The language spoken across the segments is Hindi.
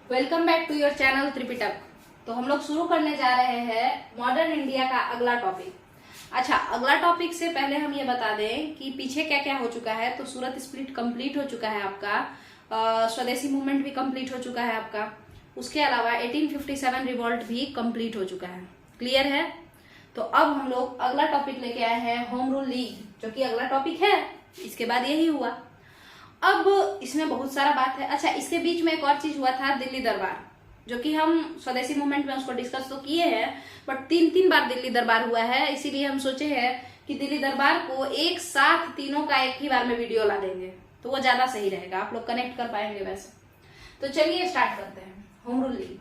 Welcome back to your channel Tripitaka. तो हम लोग शुरू करने जा रहे हैं मॉडर्न इंडिया का अगला टॉपिक। अच्छा, अगला टॉपिक से पहले हम ये बता दें कि पीछे क्या क्या हो चुका है। तो सूरत स्प्लिट कंप्लीट हो चुका है आपका, स्वदेशी मूवमेंट भी कंप्लीट हो चुका है आपका, उसके अलावा 1857 रिवॉल्ट भी कंप्लीट हो चुका है। क्लियर है? तो अब हम लोग अगला टॉपिक लेके आए हैं होम रूल लीग, जो कि अगला टॉपिक है। इसके बाद यही हुआ। अब इसमें बहुत सारा बात है। अच्छा, इसके बीच में एक और चीज हुआ था, दिल्ली दरबार, जो कि हम स्वदेशी मूवमेंट में उसको डिस्कस तो किए हैं, बट तीन बार दिल्ली दरबार हुआ है। इसीलिए हम सोचे हैं कि दिल्ली दरबार को एक साथ तीनों का एक ही बार में वीडियो ला देंगे, तो वो ज्यादा सही रहेगा, आप लोग कनेक्ट कर पाएंगे वैसे। तो चलिए स्टार्ट करते हैं होम रूल लीग।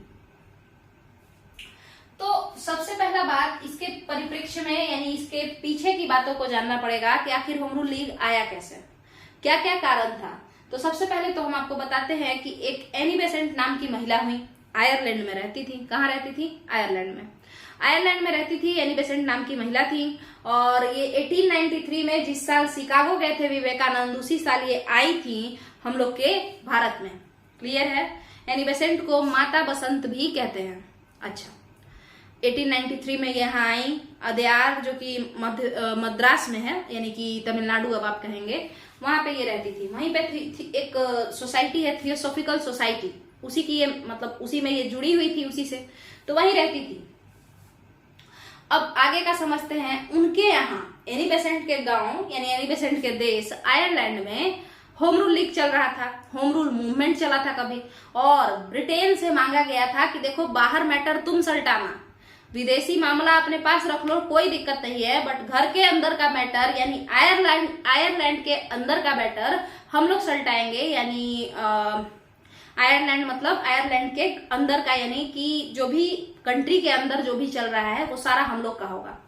तो सबसे पहला बात, इसके परिप्रेक्ष्य में यानी इसके पीछे की बातों को जानना पड़ेगा कि आखिर होम रूल लीग आया कैसे, क्या क्या कारण था। तो सबसे पहले तो हम आपको बताते हैं कि एक एनी बेसेंट नाम की महिला हुई, आयरलैंड में रहती थी। कहाँ रहती थी? आयरलैंड में। आयरलैंड में रहती थी, एनी बेसेंट नाम की महिला थी। और ये 1893 में जिस साल शिकागो गए थे विवेकानंद, उसी साल ये आई थी हम लोग के भारत में। क्लियर है? एनी बेसेंट को माता बसंत भी कहते हैं। अच्छा, 1893 में यहाँ आई। अदयार, जो कि मद्रास में है, यानी कि तमिलनाडु अब आप कहेंगे, वहां पे ये रहती थी। वहीं पे एक सोसाइटी है, थियोसॉफिकल सोसाइटी, उसी की ये मतलब उसी में ये जुड़ी हुई थी, उसी से, तो वहीं रहती थी। अब आगे का समझते हैं। उनके यहाँ एनी बेसेंट के गांव यानी एनी बेसेंट के देश आयरलैंड में होम रूल लीग चल रहा था, होम रूल मूवमेंट चला था कभी, और ब्रिटेन से मांगा गया था कि देखो बाहर मैटर तुम सल्टाना, विदेशी मामला अपने पास रख लो, कोई दिक्कत नहीं है, बट घर के अंदर का मैटर यानी आयरलैंड के अंदर का मैटर हम लोग सल्टाएंगे। यानी आयरलैंड मतलब आयरलैंड के अंदर का, यानी कि जो भी कंट्री के अंदर जो भी चल रहा है वो सारा हम लोग का होगा।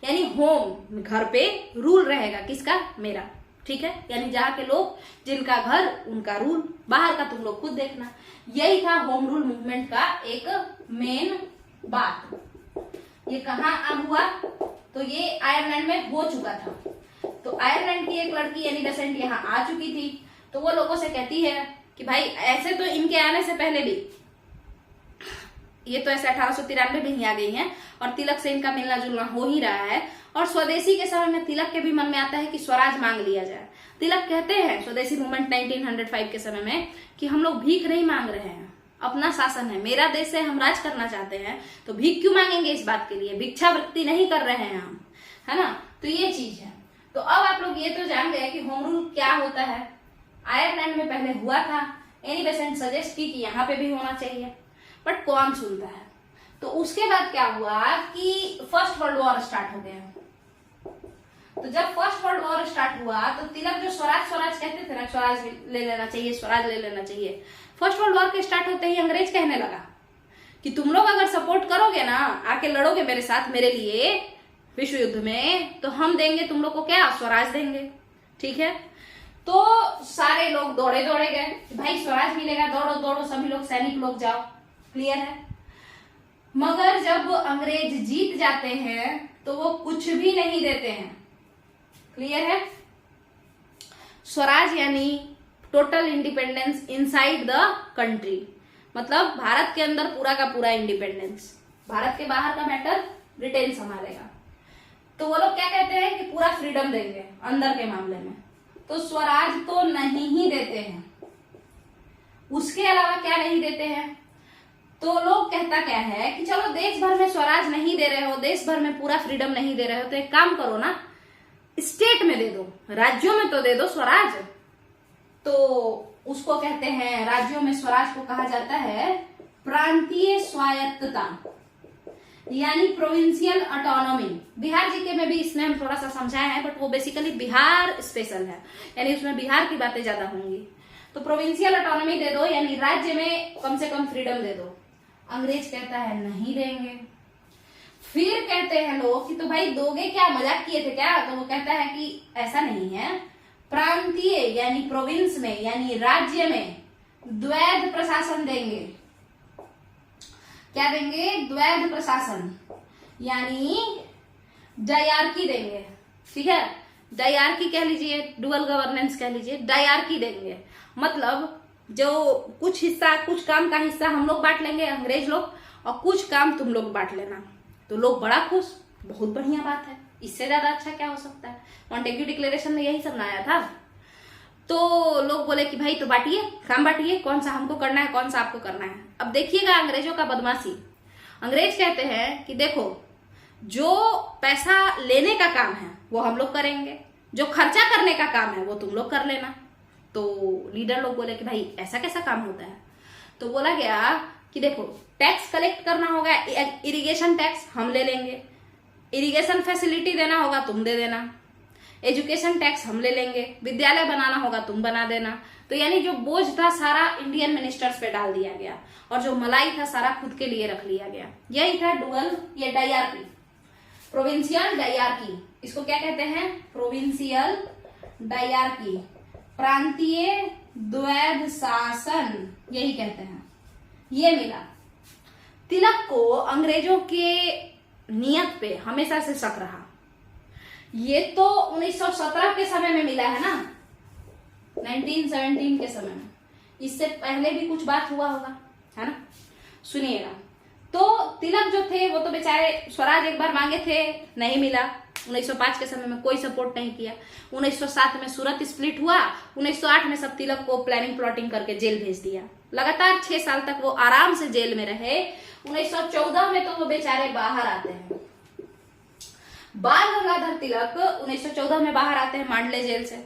यानी होम, घर पे रूल रहेगा किसका? मेरा। ठीक है? यानी जहाँ के लोग, जिनका घर उनका रूल, बाहर का तुम लोग खुद देखना। यही था होम रूल मूवमेंट का एक मेन बात। ये कहाँ अब हुआ? तो ये आयरलैंड में हो चुका था। तो आयरलैंड की एक लड़की एनी बेसेंट यहाँ आ चुकी थी। तो वो लोगों से कहती है कि भाई ऐसे तो इनके आने से पहले भी, ये तो ऐसे 1893 में ही आ गई हैं, और तिलक से इनका मिलना जुलना हो ही रहा है। और स्वदेशी के समय में तिलक के भी मन में आता है कि स्वराज मांग लिया जाए। तिलक कहते हैं स्वदेशी मूवमेंट 1905 के समय में कि हम लोग भीख नहीं मांग रहे हैं, अपना शासन है, मेरा देश है, हम राज करना चाहते हैं, तो भीख क्यों मांगेंगे? इस बात के लिए भिक्षावृत्ति नहीं कर रहे हैं हम, है ना? तो ये चीज है। तो अब आप लोग ये तो जान गए कि होम रूल क्या होता है। आयरलैंड में पहले हुआ था, एनी बेसेंट सजेस्ट की कि यहाँ पे भी होना चाहिए, बट कौन सुनता है। तो उसके बाद क्या हुआ कि फर्स्ट वर्ल्ड वॉर स्टार्ट हो गया। तो जब फर्स्ट वर्ल्ड वॉर स्टार्ट हुआ तो तिलक जो स्वराज कहते थे ना, स्वराज ले लेना चाहिए, स्वराज ले लेना चाहिए, फर्स्ट वर्ल्ड वॉर के स्टार्ट होते ही अंग्रेज कहने लगा कि तुम लोग अगर सपोर्ट करोगे ना, आके लड़ोगे मेरे साथ मेरे लिए विश्व युद्ध में, तो हम देंगे तुम लोग को क्या? स्वराज देंगे। ठीक है? तो सारे लोग दौड़े गए, भाई स्वराज मिलेगा, दौड़ो दौड़ो सभी लोग, सैनिक लोग जाओ। क्लियर है? मगर जब अंग्रेज जीत जाते हैं तो वो कुछ भी नहीं देते हैं। क्लियर है? स्वराज यानी total independence inside the country, मतलब भारत के अंदर पूरा का पूरा इंडिपेंडेंस, भारत के बाहर का मैटर ब्रिटेन संभालेगा। तो वो लोग क्या कहते हैं कि पूरा फ्रीडम देंगे अंदर के मामले में। तो स्वराज तो नहीं ही देते हैं। उसके अलावा क्या नहीं देते हैं? तो लोग कहता क्या है कि चलो देश भर में स्वराज नहीं दे रहे हो, देश भर में पूरा फ्रीडम नहीं दे रहे हो, तो एक काम करो ना, स्टेट में दे दो, राज्यों में तो दे दो स्वराज। तो उसको कहते हैं, राज्यों में स्वराज को कहा जाता है प्रांतीय स्वायत्तता, यानी प्रोविंशियल ऑटोनॉमी। बिहार जीके में भी इसमें हम थोड़ा सा समझाया है, बट वो बेसिकली बिहार स्पेशल है, यानी उसमें बिहार की बातें ज्यादा होंगी। तो प्रोविंशियल ऑटोनॉमी दे दो, यानी राज्य में कम से कम फ्रीडम दे दो। अंग्रेज कहता है नहीं देंगे। फिर कहते हैं लोग कि तो भाई दोगे क्या, मजाक किए थे क्या? तो वो कहता है कि ऐसा नहीं है, प्रांतीय यानी प्रोविंस में यानी राज्य में द्वैध प्रशासन देंगे। क्या देंगे? द्वैध प्रशासन, यानी डायरकी देंगे। ठीक है? डायरकी कह लीजिए, डुअल गवर्नेंस कह लीजिए, डायरकी देंगे। मतलब जो कुछ हिस्सा, कुछ काम का हिस्सा हम लोग बांट लेंगे अंग्रेज लोग, और कुछ काम तुम लोग बांट लेना। तो लोग बड़ा खुश, बहुत बढ़िया बात है, इससे ज्यादा अच्छा क्या हो सकता है। मॉन्टेग्यू डिक्लेरेशन में यही सब ना आया था। तो लोग बोले कि भाई तो बांटिए, काम बांटिए, कौन सा हमको करना है, कौन सा आपको करना है। अब देखिएगा अंग्रेजों का बदमाशी। अंग्रेज कहते हैं कि देखो, जो पैसा लेने का काम है वो हम लोग करेंगे, जो खर्चा करने का काम है वो तुम लोग कर लेना। तो लीडर लोग बोले कि भाई ऐसा कैसा काम होता है। तो बोला गया कि देखो, टैक्स कलेक्ट करना होगा, इरिगेशन टैक्स हम ले लेंगे, इरिगेशन फैसिलिटी देना होगा तुम दे देना, एजुकेशन टैक्स हम ले लेंगे, विद्यालय बनाना होगा तुम बना देना। तो यानी जो बोझ था सारा इंडियन मिनिस्टर्स पे डाल दिया गया, और जो मलाई था सारा खुद के लिए रख लिया गया। यही था डुअल, ये डायरकी, प्रोविंशियल डायरकी। इसको क्या कहते हैं? प्रोविंशियल डायरकी, प्रांतीय द्वैध शासन, यही कहते हैं। ये मिला। तिलक को अंग्रेजों के नियत पे हमेशा से शक रहा। ये तो 1917 के समय में मिला है ना, 1917 के समय में। इससे पहले भी कुछ बात हुआ होगा, है ना। सुनिएगा, तो तिलक जो थे वो तो बेचारे स्वराज एक बार मांगे थे, नहीं मिला। 1905 के समय में कोई सपोर्ट नहीं किया। 1907 में सूरत स्प्लिट हुआ। 1908 में सब तिलक को प्लानिंग प्लॉटिंग करके जेल भेज दिया। लगातार 6 साल तक वो आराम से जेल में रहे। 1914 में तो वो बेचारे बाहर आते हैं। बाल गंगाधर तिलक 1914 में बाहर आते हैं मांडले जेल से।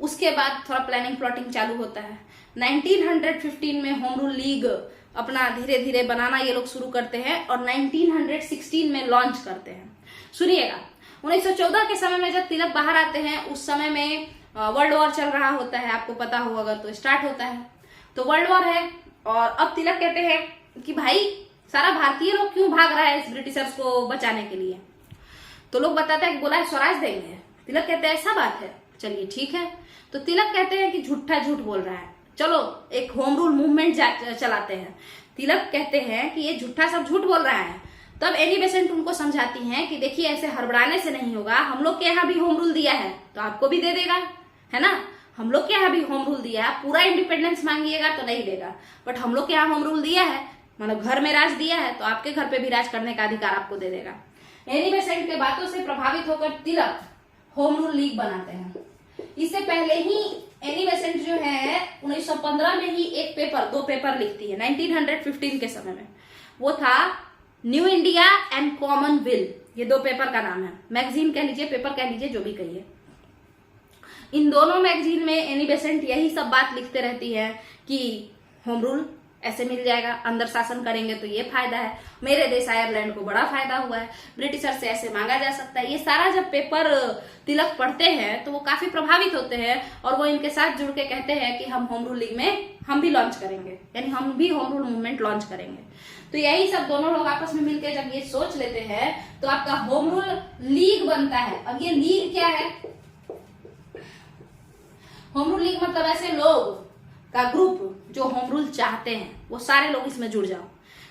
उसके बाद थोड़ा प्लानिंग प्लॉटिंग चालू होता है। 1915 में होम रूल लीग अपना धीरे धीरे बनाना ये लोग शुरू करते हैं, और 1916 में लॉन्च करते हैं। सुनिएगा, 1914 के समय में जब तिलक बाहर आते हैं, उस समय में वर्ल्ड वॉर चल रहा होता है, आपको पता हो अगर तो, स्टार्ट होता है। तो वर्ल्ड वॉर है, और अब तिलक कहते हैं कि भाई सारा भारतीय लोग क्यों भाग रहा है इस ब्रिटिशर्स को बचाने के लिए। तो लोग बताते हैं कि बोला है स्वराज देंगे। तिलक कहते हैं ऐसा बात है, चलिए ठीक है। तो तिलक कहते हैं कि झूठा झूठ बोल रहा है, चलो एक होम रूल मूवमेंट चलाते हैं। तिलक कहते हैं कि ये झूठा सब झूठ बोल रहा है। तब एनी बेसेंट उनको समझाती हैं कि देखिए ऐसे हड़बड़ाने से नहीं होगा, हम लोग के यहाँ भी होम रूल दिया है तो आपको भी दे देगा, है ना। हम लोग के यहाँ भी होम रूल दिया है, पूरा इंडिपेंडेंस मांगिएगा तो नहीं देगा, बट हम लोग के यहाँ होम रूल दिया है, मतलब घर में राज दिया है, तो आपके घर पे भी राज करने का अधिकार आपको दे देगा। एनी बेसेंट के बातों से प्रभावित होकर तिलक होम रूल लीग बनाते हैं। इससे पहले ही एनी बेसेंट जो है 1915 में ही एक पेपर, 2 पेपर लिखती है 1915 के समय में। वो था न्यू इंडिया एंड कॉमनवेल्थ, ये 2 पेपर का नाम है। मैगजीन कह लीजिए, पेपर कह लीजिए, जो भी कहिए। इन दोनों मैगजीन में एनी बेसेंट यही सब बात लिखते रहती है कि होम रूल ऐसे मिल जाएगा, अंदर शासन करेंगे तो ये फायदा है, मेरे देश आयरलैंड को बड़ा फायदा हुआ है, ब्रिटिशर से ऐसे मांगा जा सकता है। ये सारा जब पेपर तिलक पढ़ते हैं तो वो काफी प्रभावित होते हैं, और वो इनके साथ जुड़ के कहते हैं कि हम होम रूल लीग में हम भी लॉन्च करेंगे, यानी हम भी होम रूल मूवमेंट लॉन्च करेंगे। तो यही सब दोनों लोग आपस में मिलकर जब ये सोच लेते हैं तो आपका होम रूल लीग बनता है। अब ये लीग क्या है? होम रूल लीग मतलब ऐसे लोग का ग्रुप जो होम रूल चाहते हैं, वो सारे लोग इसमें जुड़ जाओ।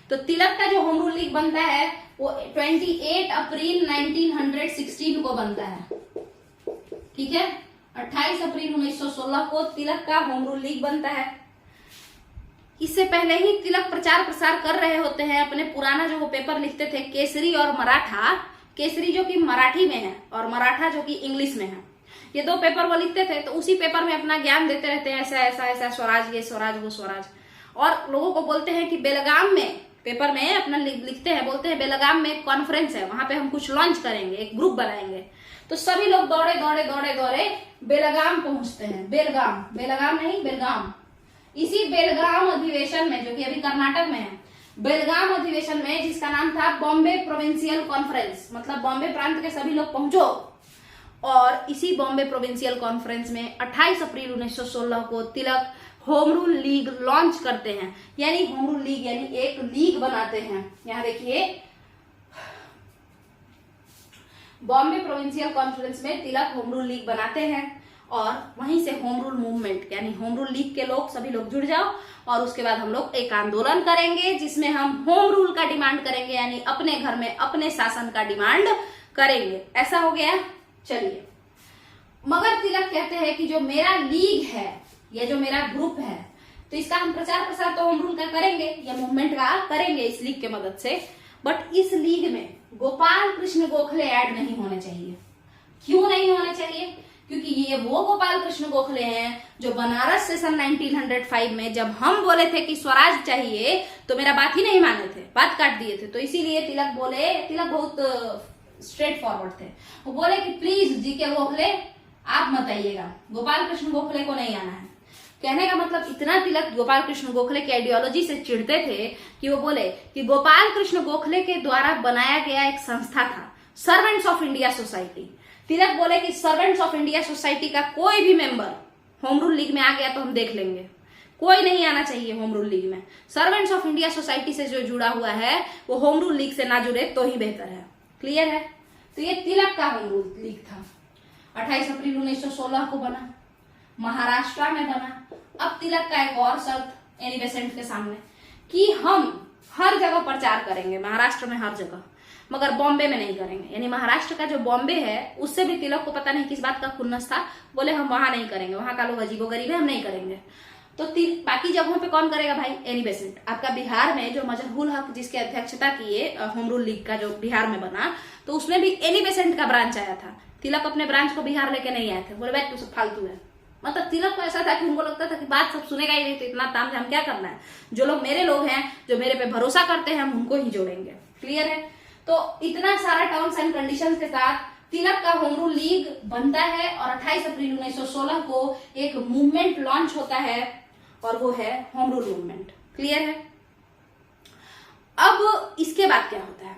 तो तिलक का जो होम रूल लीग बनता है वो 28 अप्रैल 1916 को बनता है, ठीक है। 28 अप्रैल 1916 को तिलक का होम रूल लीग बनता है। इससे पहले ही तिलक प्रचार प्रसार कर रहे होते हैं अपने पुराना जो वो पेपर लिखते थे, केसरी और मराठा। केसरी जो कि मराठी में है और मराठा जो कि इंग्लिश में है। ये 2 पेपर वो लिखते थे, तो उसी पेपर में अपना ज्ञान देते रहते हैं, ऐसा ऐसा ऐसा स्वराज, ये स्वराज वो स्वराज। और लोगों को बोलते हैं कि बेलगाम में, पेपर में अपना लिखते हैं, बोलते हैं बेलगाम में एक कॉन्फ्रेंस है, वहां पे हम कुछ लॉन्च करेंगे, एक ग्रुप बनाएंगे। तो सभी लोग दौड़े दौड़े दौड़े दौड़े बेलगाम पहुंचते हैं। बेलगाम, बेलगाम नहीं, बेलगाम। इसी बेलगाम अधिवेशन में, जो कि अभी कर्नाटक में है, बेलगाम अधिवेशन में, जिसका नाम था बॉम्बे प्रोविंशियल कॉन्फ्रेंस, मतलब बॉम्बे प्रांत के सभी लोग पहुंचो। और इसी बॉम्बे प्रोविंशियल कॉन्फ्रेंस में 28 अप्रैल 1916 को तिलक होम रूल लीग लॉन्च करते हैं। यानी होम रूल लीग यानी एक लीग बनाते हैं। यहां देखिए, बॉम्बे प्रोविंशियल कॉन्फ्रेंस में तिलक होम रूल लीग बनाते हैं, और वहीं से होम रूल मूवमेंट यानी होम रूल लीग के लोग सभी लोग जुड़ जाओ, और उसके बाद हम लोग एक आंदोलन करेंगे जिसमें हम होम रूल का डिमांड करेंगे, यानी अपने घर में अपने शासन का डिमांड करेंगे। ऐसा हो गया। चलिए, मगर तिलक कहते हैं कि जो मेरा लीग है, ये जो मेरा ग्रुप है, तो इसका हम प्रचार प्रसार तो होम रूल का करेंगे या मूवमेंट का करेंगे इस लीग के मदद से, बट इस लीग में गोपाल कृष्ण गोखले ऐड नहीं होने चाहिए। क्यों नहीं होने चाहिए? क्योंकि ये वो गोपाल कृष्ण गोखले हैं जो बनारस सेशन 1905 में जब हम बोले थे कि स्वराज चाहिए तो मेरा बात ही नहीं माने थे, बात काट दिए थे। तो इसीलिए तिलक बोले, तिलक बहुत स्ट्रेट फॉरवर्ड थे, वो बोले कि प्लीज जीके गोखले आप मत आइएगा, गोपाल कृष्ण गोखले को नहीं आना है। कहने का मतलब इतना तिलक गोपाल कृष्ण गोखले की आइडियोलॉजी से चिढ़ते थे कि वो बोले कि गोपाल कृष्ण गोखले के द्वारा बनाया गया एक संस्था था सर्वेंट्स ऑफ इंडिया सोसाइटी। तिलक बोले कि सर्वेंट्स ऑफ इंडिया सोसाइटी का कोई भी मेंबर होम रूल लीग में आ गया तो हम देख लेंगे, कोई नहीं आना चाहिए होम रूल लीग में। सर्वेंट्स ऑफ इंडिया सोसाइटी से जो जुड़ा हुआ है वो होम रूल लीग से ना जुड़े तो ही बेहतर है। क्लियर है? तो ये तिलक का होम रूल लीग था, 28 अप्रैल 1916 को बना, महाराष्ट्र में बना। अब तिलक का एक और शर्त एनी बेसेंट के सामने कि हम हर जगह प्रचार करेंगे, महाराष्ट्र में हर जगह, मगर बॉम्बे में नहीं करेंगे। यानी महाराष्ट्र का जो बॉम्बे है उससे भी तिलक को पता नहीं किस बात का खुन्नस था, बोले हम वहां नहीं करेंगे, वहां का लोग अजीबो गरीब है, हम नहीं करेंगे। तो बाकी जगहों पे कौन करेगा भाई? Annie Besant. आपका बिहार में जो मजहरुल हक जिसकी अध्यक्षता किए होम रूल लीग का जो बिहार में बना, तो उसमें भी एनी बेसेंट का ब्रांच आया था। तिलक अपने ब्रांच को बिहार लेके नहीं आए थे, बोले भाई तू सब फालतू है। मतलब तिलक को ऐसा था कि उनको लगता था कि बात सब सुनेगा ही नहीं, तो इतना तामझाम क्या करना है, जो लोग मेरे लोग हैं, जो मेरे पे भरोसा करते हैं, हम उनको ही जोड़ेंगे। क्लियर है? तो इतना सारा टर्म्स एंड कंडीशंस के साथ तिलक का होम रूल लीग बनता है और 28 अप्रैल 1916 को एक मूवमेंट लॉन्च होता है और वो है होम रूल मूवमेंट। क्लियर है? अब इसके बाद क्या होता है?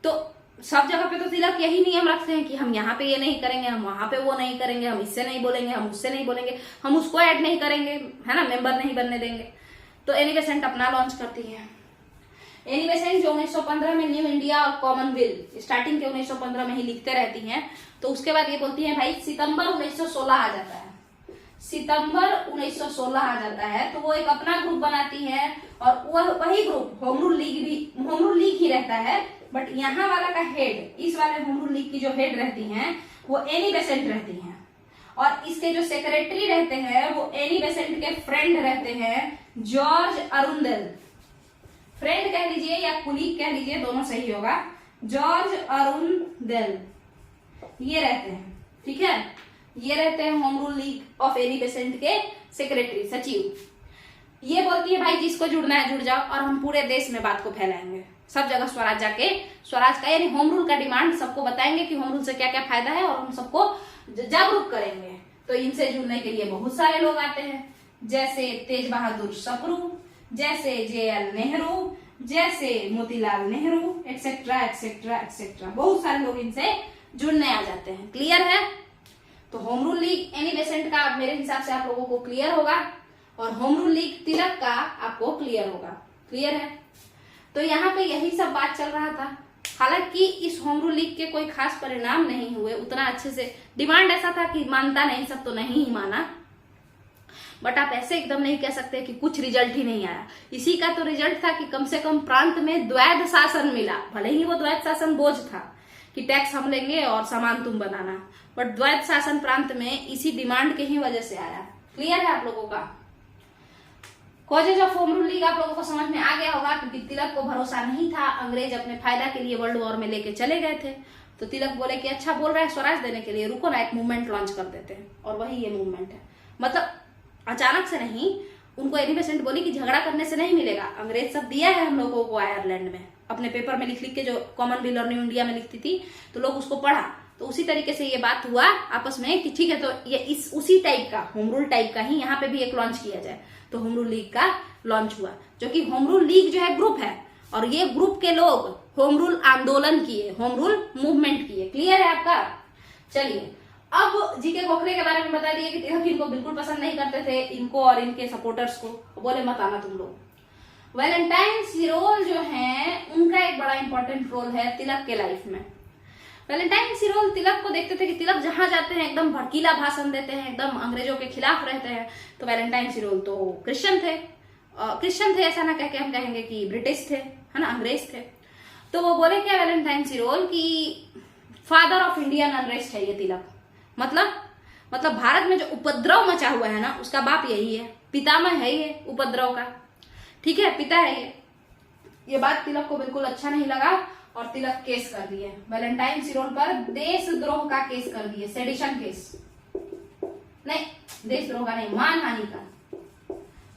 तो सब जगह पे तो तिलक यही नियम रखते हैं कि हम यहाँ पे ये नहीं करेंगे, हम वहां पे वो नहीं करेंगे, हम इससे नहीं बोलेंगे, हम उससे नहीं बोलेंगे, हम उसको ऐड नहीं करेंगे, है ना, मेंबर नहीं बनने देंगे। तो एनी बेसेंट अपना लॉन्च करती है। एनी बेसेंट जो 1915 में न्यू इंडिया और कॉमनवेल्थ स्टार्टिंग के 1915 में ही लिखते रहती हैं, तो उसके बाद ये बोलती है भाई सितंबर 1916 आ जाता है, सितंबर 1916 आ जाता है, तो वो एक अपना ग्रुप बनाती है और वही ग्रुप होम रूल लीग ही रहता है, बट यहाँ वाला का हेड, इस वाले होम रूल लीग की जो हेड रहती हैं वो एनी बेसेंट रहती हैं, और इसके जो सेक्रेटरी रहते हैं वो एनी बेसेंट के फ्रेंड रहते हैं जॉर्ज अरुंदेल। फ्रेंड कह लीजिए या कुलीग कह लीजिए, दोनों सही होगा। जॉर्ज अरुंदेल ये रहते हैं, ठीक है, ये रहते हैं home rule league of Annie Besant के सेक्रेटरी, सचिव। ये बोलती है भाई जिसको जुड़ना है जुड़ जाओ और हम पूरे देश में बात को फैलाएंगे, सब जगह स्वराज जाके स्वराज का यानी होम रूल का डिमांड सबको बताएंगे कि होम रूल से क्या क्या फायदा है और हम सबको जागरूक करेंगे। तो इनसे जुड़ने के लिए बहुत सारे लोग आते हैं, जैसे तेज बहादुर सप्रू, जैसे JL नेहरू, जैसे Motilal Nehru, etcetera etcetera etcetera, बहुत सारे लोग इनसे जुड़ने आ जाते हैं। क्लियर है? तो home rule league Annie Besant का मेरे हिसाब से आप लोगों को क्लियर होगा और होम रूल लीग तिलक का आपको क्लियर होगा। क्लियर है? तो यहाँ पे यही सब बात चल रहा था। हालांकि इस होम रूल लीग के कोई खास परिणाम नहीं हुए उतना अच्छे से, डिमांड ऐसा था कि मानता नहीं सब तो नहीं ही माना, बट आप ऐसे एकदम नहीं कह सकते कि कुछ रिजल्ट ही नहीं आया। इसी का तो रिजल्ट था कि कम से कम प्रांत में द्वैध शासन मिला, भले ही वो द्वैध शासन बोझ था कि टैक्स हम लेंगे और सामान तुम बनाना, बट द्वैध शासन प्रांत में इसी डिमांड के ही वजह से आया। क्लियर है आप लोगों का? Causes of home rule league आप लोगों को समझ में आ गया होगा, क्योंकि तिलक को भरोसा नहीं था, अंग्रेज अपने फायदा के लिए वर्ल्ड वॉर में लेके चले गए थे, तो तिलक बोले कि अच्छा बोल रहा है स्वराज देने के लिए, रुको ना एक मूवमेंट लॉन्च कर देते हैं, और वही ये मूवमेंट है। मतलब अचानक से नहीं, उनको एनी बेसेंट बोली कि झगड़ा करने से नहीं मिलेगा, अंग्रेज सब दिया है हम लोगों को आयरलैंड में, अपने पेपर में लिख लिख के, जो कॉमनवेल्थ और न्यू इंडिया में लिखती थी तो लोग उसको पढ़ा, तो उसी तरीके से ये बात हुआ आपस में कि ठीक है तो ये इस उसी टाइप का होम रूल टाइप का ही यहाँ पे भी एक लॉन्च किया जाए। तो होम रूल लीग का लॉन्च हुआ, जो कि होम रूल लीग जो है ग्रुप है, और ये ग्रुप के लोग होम रूल आंदोलन किए, होम रूल मूवमेंट किए। क्लियर है आपका? चलिए अब जीके गोखले के बारे में बता दिए कि तिलक इनको बिल्कुल पसंद नहीं करते थे, इनको और इनके सपोर्टर्स को, बोले मत आना तुम लोग। वैलेंटाइन सिरोल जो है उनका एक बड़ा इंपॉर्टेंट रोल है तिलक के लाइफ में। वैलेंटाइन सिरोल तिलक को देखते थे कि तिलक जहां जाते हैं एकदम भड़कीला भाषण देते हैं, एकदम अंग्रेजों के खिलाफ रहते हैं। तो वैलेंटाइन सिरोल तो क्रिश्चियन थे, ऐसा ना कह के हम कहेंगे कि ब्रिटिश थे, है ना, अंग्रेज थे। तो वो बोले क्या वैलेंटाइन सिरोल कि फादर ऑफ इंडियन अनरेस्ट है ये तिलक, मतलब भारत में जो उपद्रव मचा हुआ है ना उसका बाप यही है। पितामह है ये उपद्रव का, ठीक है, पिता है ये बात तिलक को बिल्कुल अच्छा नहीं लगा और तिलक केस कर दिए वैलेंटाइन सिरोल पर, देशद्रोह का केस कर दिए, सेडिशन केस नहीं, देशद्रोह का नहीं,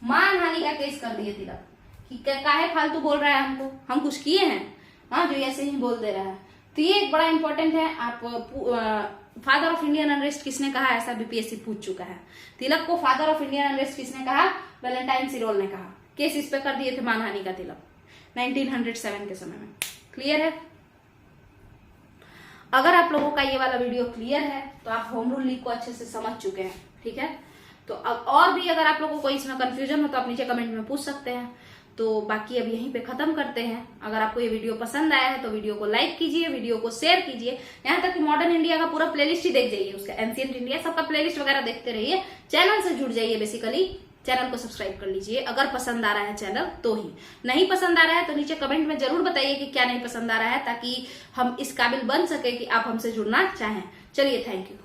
मानहानि का केस कर दिए तिलक कि काहे फालतू बोल रहा है हमको, हम कुछ किए हैं, हाँ, जो ऐसे ही बोल दे रहा है। तो ये एक बड़ा इंपॉर्टेंट है। आप फादर ऑफ इंडियन अनरेस्ट किसने कहा, ऐसा बीपीएससी पूछ चुका है। तिलक को फादर ऑफ इंडियन अनरेस्ट किसने कहा, वैलेंटाइन सिरोल ने कहा। केस इस पे कर दिए थे मानहानि का तिलक 1907 के समय में। क्लियर है? अगर आप लोगों का ये वाला वीडियो क्लियर है तो आप होम रूल लीग को अच्छे से समझ चुके हैं, ठीक है। तो अब और भी अगर आप लोगों को इसमें कंफ्यूजन हो तो आप नीचे कमेंट में पूछ सकते हैं। तो बाकी अब यहीं पे खत्म करते हैं। अगर आपको ये वीडियो पसंद आया है तो वीडियो को लाइक कीजिए, वीडियो को शेयर कीजिए, यहाँ तक कि मॉडर्न इंडिया का पूरा प्लेलिस्ट ही देख जाइए, उसका एंशिएंट इंडिया सबका प्लेलिस्ट वगैरह देखते रहिए, चैनल से जुड़ जाइए। बेसिकली चैनल को सब्सक्राइब कर लीजिए अगर पसंद आ रहा है चैनल तो ही, नहीं पसंद आ रहा है तो नीचे कमेंट में जरूर बताइए कि क्या नहीं पसंद आ रहा है, ताकि हम इस काबिल बन सके कि आप हमसे जुड़ना चाहें। चलिए, थैंक यू।